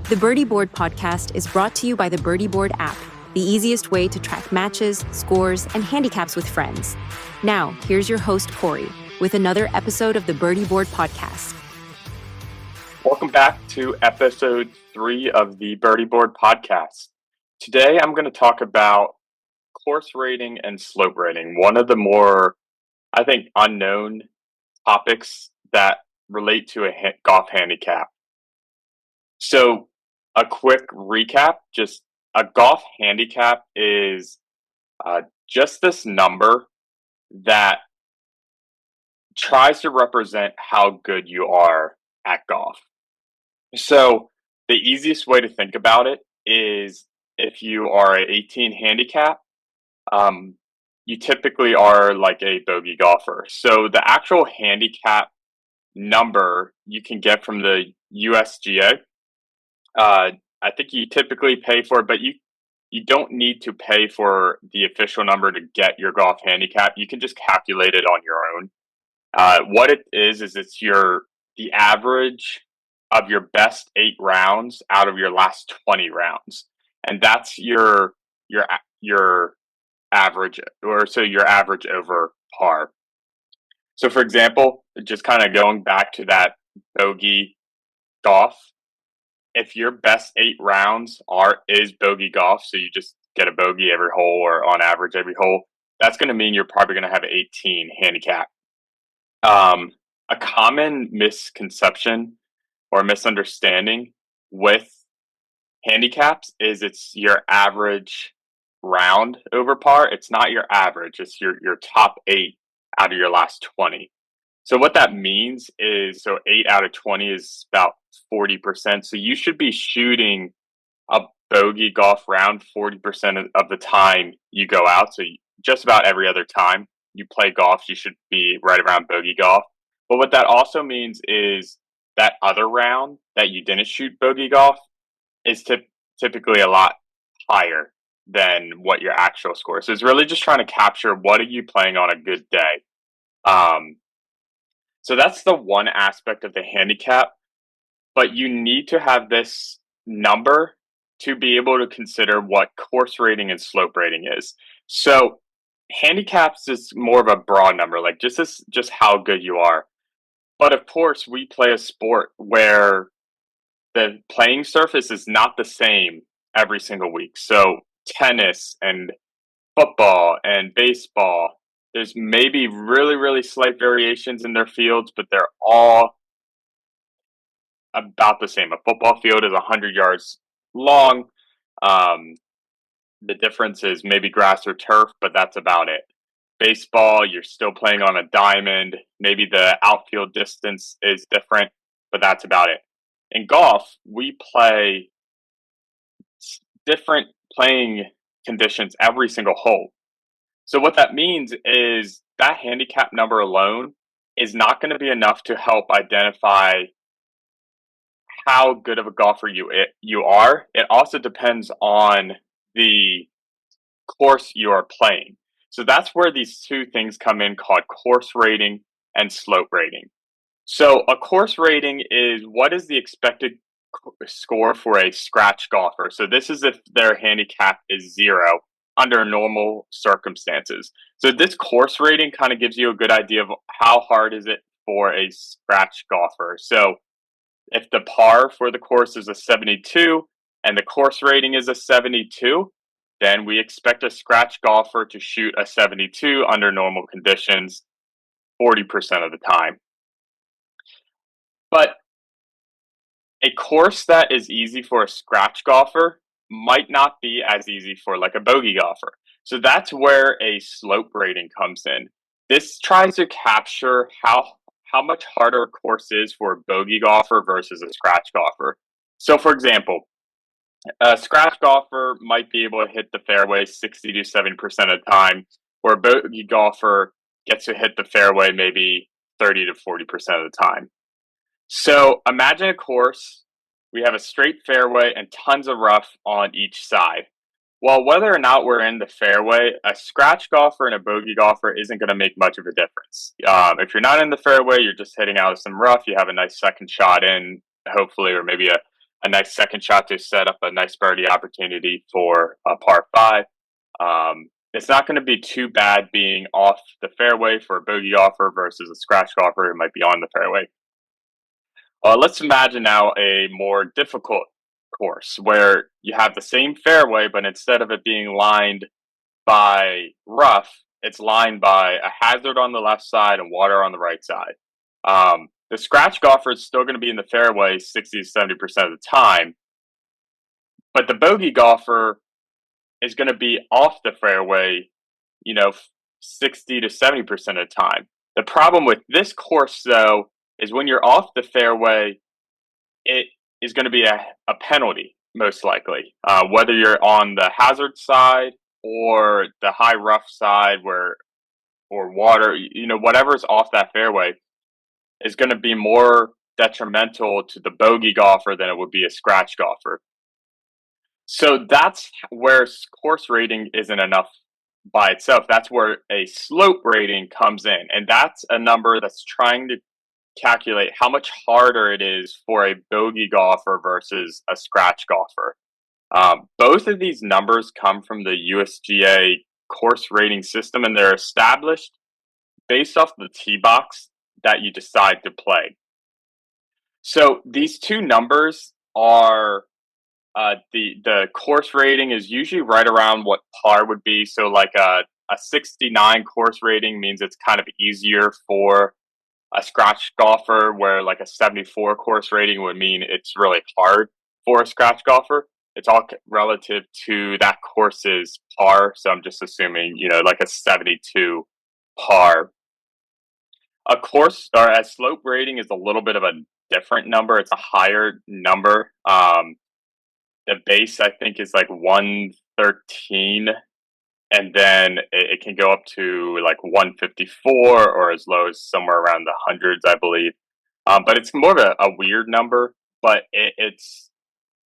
The Birdie Board podcast is brought to you by the Birdie Board app, the easiest way to track matches, scores, and handicaps with friends. Now, here's your host, Corey, with another episode of the Birdie Board podcast. Welcome back to episode 3 of the Birdie Board podcast. Today, I'm going to talk about course rating and slope rating, one of the more, I think, unknown topics that relate to a golf handicap. So, a quick recap, just a golf handicap is just this number that tries to represent how good you are at golf. So the easiest way to think about it is if you are an 18 handicap, you typically are like a bogey golfer. So the actual handicap number you can get from the USGA. I think you typically pay for it, but you don't need to pay for the official number to get your golf handicap. You can just calculate it on your own. What it is it's the average of your best 8 rounds out of your last 20 rounds, and that's your average, your average over par. So, for example, just kind of going back to that bogey golf. If your best 8 rounds is bogey golf, so you just get a bogey every hole or on average every hole, that's going to mean you're probably going to have an 18 handicap. A common misconception or misunderstanding with handicaps is it's your average round over par. It's not your average. It's your top 8 out of your last 20. So what that means is, 8 out of 20 is about 40%. So you should be shooting a bogey golf round 40% of the time you go out. So just about every other time you play golf, you should be right around bogey golf. But what that also means is that other round that you didn't shoot bogey golf is typically a lot higher than what your actual score is. So it's really just trying to capture what are you playing on a good day. So that's the one aspect of the handicap, but you need to have this number to be able to consider what course rating and slope rating is. So handicaps is more of a broad number, like just how good you are. But of course, we play a sport where the playing surface is not the same every single week. So tennis and football and baseball, there's maybe really, really slight variations in their fields, but they're all about the same. A football field is 100 yards long. The difference is maybe grass or turf, but that's about it. Baseball, you're still playing on a diamond. Maybe the outfield distance is different, but that's about it. In golf, we play different playing conditions every single hole. So what that means is that handicap number alone is not going to be enough to help identify how good of a golfer you are. It also depends on the course you are playing. So that's where these two things come in, called course rating and slope rating. So a course rating is what is the expected score for a scratch golfer. So this is if their handicap is 0 under normal circumstances. So this course rating kind of gives you a good idea of how hard is it for a scratch golfer. So if the par for the course is a 72 and the course rating is a 72, then we expect a scratch golfer to shoot a 72 under normal conditions 40% of the time. But a course that is easy for a scratch golfer might not be as easy for like a bogey golfer. So that's where a slope rating comes in. This tries to capture how much harder a course is for a bogey golfer versus a scratch golfer. So for example, a scratch golfer might be able to hit the fairway 60 to 70% of the time, where a bogey golfer gets to hit the fairway maybe 30 to 40% of the time. So imagine a course, we have a straight fairway and tons of rough on each side. Well, whether or not we're in the fairway, a scratch golfer and a bogey golfer isn't going to make much of a difference. If you're not in the fairway, you're just hitting out of some rough, you have a nice second shot in, hopefully, or maybe a nice second shot to set up a nice birdie opportunity for a par five. It's not going to be too bad being off the fairway for a bogey golfer versus a scratch golfer who might be on the fairway. Let's imagine now a more difficult course where you have the same fairway, but instead of it being lined by rough, it's lined by a hazard on the left side and water on the right side. The scratch golfer is still going to be in the fairway 60 to 70% of the time, but the bogey golfer is going to be off the fairway, 60 to 70% of the time. The problem with this course, though, is when you're off the fairway, it is going to be a penalty, most likely, whether you're on the hazard side or the high rough side or water, whatever's off that fairway is going to be more detrimental to the bogey golfer than it would be a scratch golfer. So that's where course rating isn't enough by itself. That's where a slope rating comes in. And that's a number that's trying to calculate how much harder it is for a bogey golfer versus a scratch golfer. Both of these numbers come from the USGA course rating system, and they're established based off the tee box that you decide to play. So these two numbers are the course rating is usually right around what par would be. So like a 69 course rating means it's kind of easier for a scratch golfer, where like a 74 course rating would mean it's really hard for a scratch golfer. It's all relative to that course's par. So I'm just assuming, like a 72 par. A course or a slope rating is a little bit of a different number. It's a higher number. The base, I think, is like 113, and then it can go up to like 154 or as low as somewhere around the hundreds, I believe. But it's more of a weird number, but it's,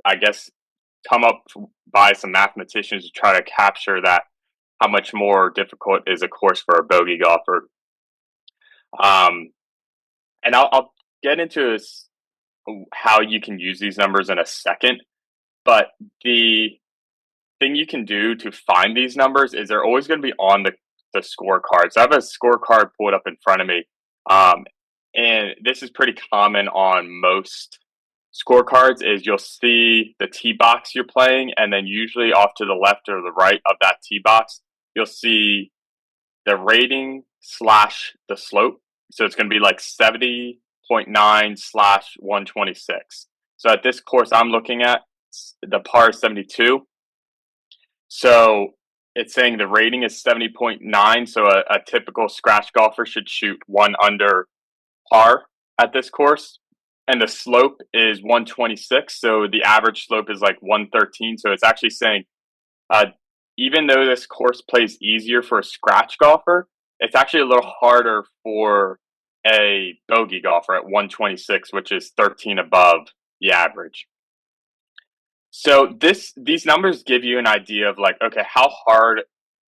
I guess, come up by some mathematicians to try to capture that, how much more difficult is a course for a bogey golfer. And I'll get into how you can use these numbers in a second. But the thing you can do to find these numbers is they're always going to be on the scorecard. So I have a scorecard pulled up in front of me. And this is pretty common on most scorecards, is you'll see the tee box you're playing, and then usually off to the left or the right of that tee box, you'll see the rating / the slope. So it's going to be like 70.9 / 126. So at this course I'm looking at, the par is 72. So it's saying the rating is 70.9. So a typical scratch golfer should shoot one under par at this course. And the slope is 126. So the average slope is like 113. So it's actually saying, even though this course plays easier for a scratch golfer, it's actually a little harder for a bogey golfer at 126, which is 13 above the average. So these numbers give you an idea of like, okay, how hard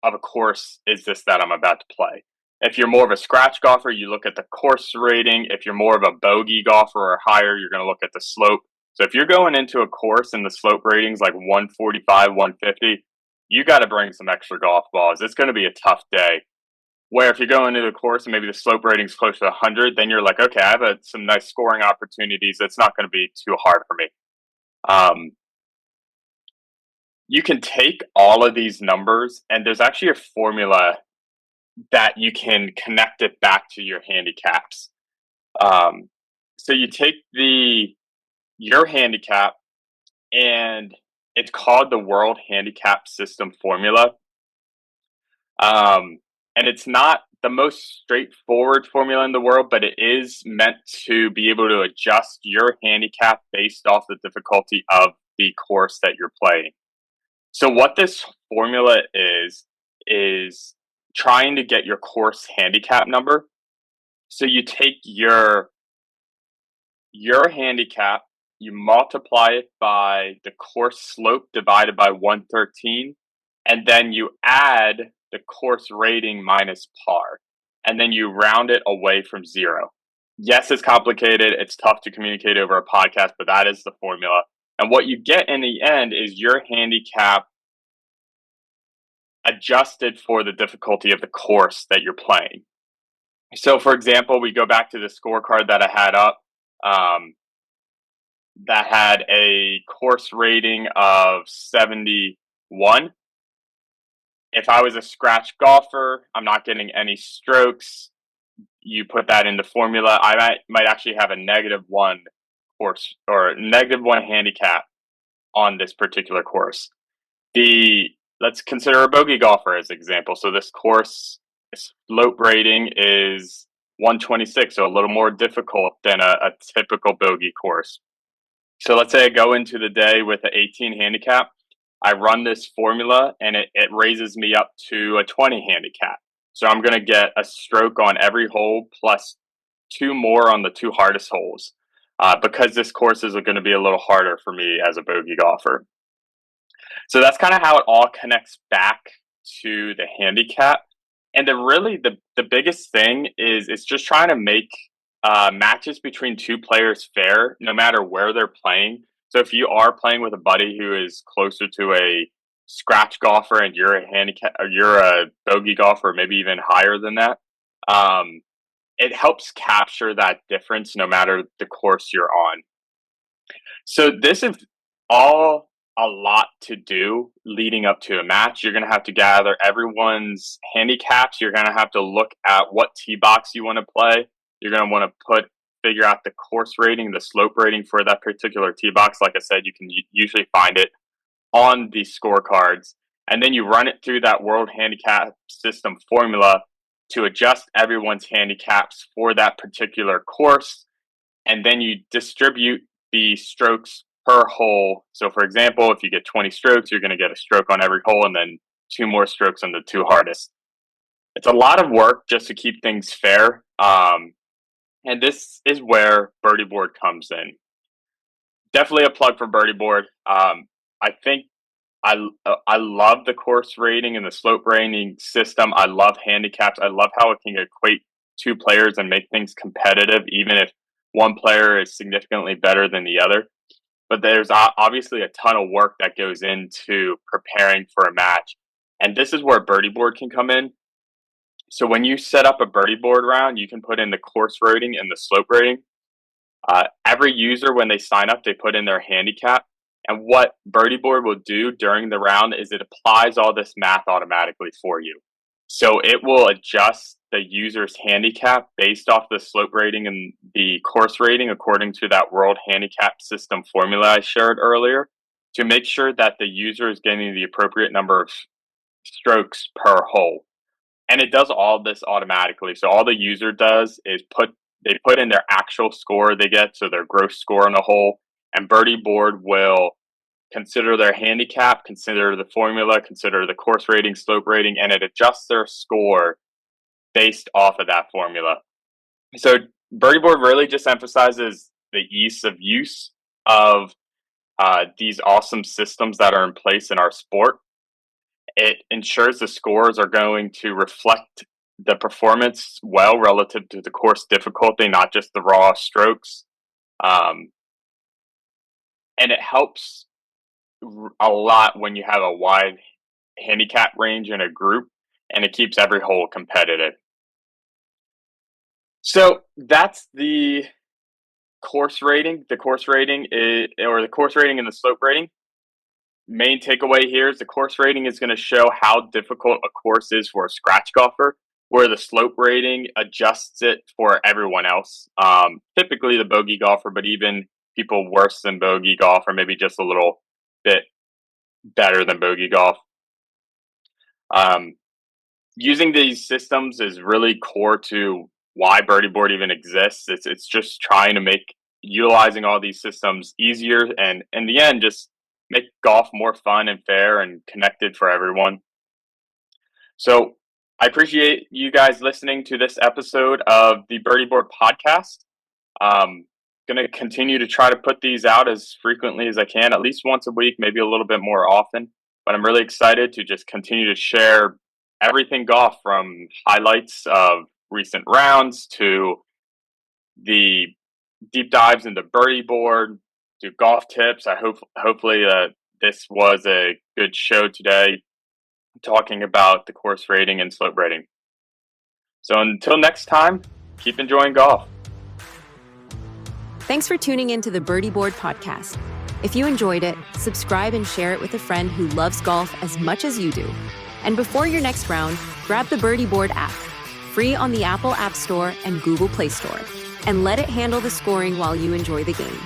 of a course is this that I'm about to play? If you're more of a scratch golfer, you look at the course rating. If you're more of a bogey golfer or higher, you're going to look at the slope. So if you're going into a course and the slope rating's like 145, 150, you got to bring some extra golf balls. It's going to be a tough day. Where if you're going into the course and maybe the slope rating's close to 100, then you're like, okay, I have some nice scoring opportunities. It's not going to be too hard for me. You can take all of these numbers, and there's actually a formula that you can connect it back to your handicaps. So you take your handicap, and it's called the World Handicap System formula. And it's not the most straightforward formula in the world, but it is meant to be able to adjust your handicap based off the difficulty of the course that you're playing. So what this formula is trying to get your course handicap number. So you take your handicap, you multiply it by the course slope divided by 113, and then you add the course rating minus par, and then you round it away from 0. Yes, it's complicated. It's tough to communicate over a podcast, but that is the formula. And what you get in the end is your handicap adjusted for the difficulty of the course that you're playing. So, for example, we go back to the scorecard that I had up that had a course rating of 71. If I was a scratch golfer, I'm not getting any strokes. You put that in the formula, I might actually have a -1 course or -1 handicap on this particular course. Let's consider a bogey golfer as an example. So this course slope rating is 126, so a little more difficult than a typical bogey course. So let's say I go into the day with an 18 handicap. I run this formula and it raises me up to a 20 handicap. So I'm going to get a stroke on every hole plus 2 more on the 2 hardest holes because this course is going to be a little harder for me as a bogey golfer. So that's kind of how it all connects back to the handicap. And the biggest thing is it's just trying to make matches between 2 players fair, no matter where they're playing. So if you are playing with a buddy who is closer to a scratch golfer and you're a handicap, or you're a bogey golfer, maybe even higher than that, it helps capture that difference no matter the course you're on. So this is all a lot to do leading up to a match. You're going to have to gather everyone's handicaps. You're going to have to look at what tee box you want to play. You're going to want to figure out the course rating, the slope rating for that particular tee box. Like I said, you can usually find it on the scorecards. And then you run it through that World Handicap System formula to adjust everyone's handicaps for that particular course. And then you distribute the strokes per hole. So, for example, if you get 20 strokes, you're going to get a stroke on every hole and then 2 more strokes on the 2 hardest. It's a lot of work just to keep things fair. And this is where Birdie Board comes in. Definitely a plug for Birdie Board. I think I love the course rating and the slope rating system. I love handicaps. I love how it can equate 2 players and make things competitive, even if one player is significantly better than the other. But there's obviously a ton of work that goes into preparing for a match. And this is where Birdie Board can come in. So when you set up a Birdie Board round, you can put in the course rating and the slope rating. Every user, when they sign up, they put in their handicap. And what Birdie Board will do during the round is it applies all this math automatically for you. So it will adjust the user's handicap based off the slope rating and the course rating according to that World Handicap System formula I shared earlier to make sure that the user is getting the appropriate number of strokes per hole. And it does all this automatically. So all the user does is they put in their actual score they get, so their gross score on a hole, and Birdie Board will consider their handicap, consider the formula, consider the course rating, slope rating, and it adjusts their score based off of that formula. So Birdie Board really just emphasizes the ease of use of these awesome systems that are in place in our sport. It ensures the scores are going to reflect the performance well relative to the course difficulty, not just the raw strokes. And it helps a lot when you have a wide handicap range in a group, and it keeps every hole competitive. So that's the course rating. The course rating and the slope rating. Main takeaway here is the course rating is going to show how difficult a course is for a scratch golfer, where the slope rating adjusts it for everyone else. Typically the bogey golfer, but even people worse than bogey golf, or maybe just a little bit better than bogey golf. Using these systems is really core to why Birdie Board even exists. It's just trying to make utilizing all these systems easier, and in the end, just make golf more fun and fair and connected for everyone. So I appreciate you guys listening to this episode of the Birdie Board podcast. Going to continue to try to put these out as frequently as I can, at least once a week, maybe a little bit more often. But I'm really excited to just continue to share everything golf, from highlights of recent rounds to the deep dives into Birdie Board, do golf tips. Hopefully this was a good show today, talking about the course rating and slope rating. So until next time, keep enjoying golf. Thanks for tuning in to the Birdie Board podcast. If you enjoyed it, subscribe and share it with a friend who loves golf as much as you do. And before your next round, grab the Birdie Board app, free on the Apple App Store and Google Play Store, and let it handle the scoring while you enjoy the game.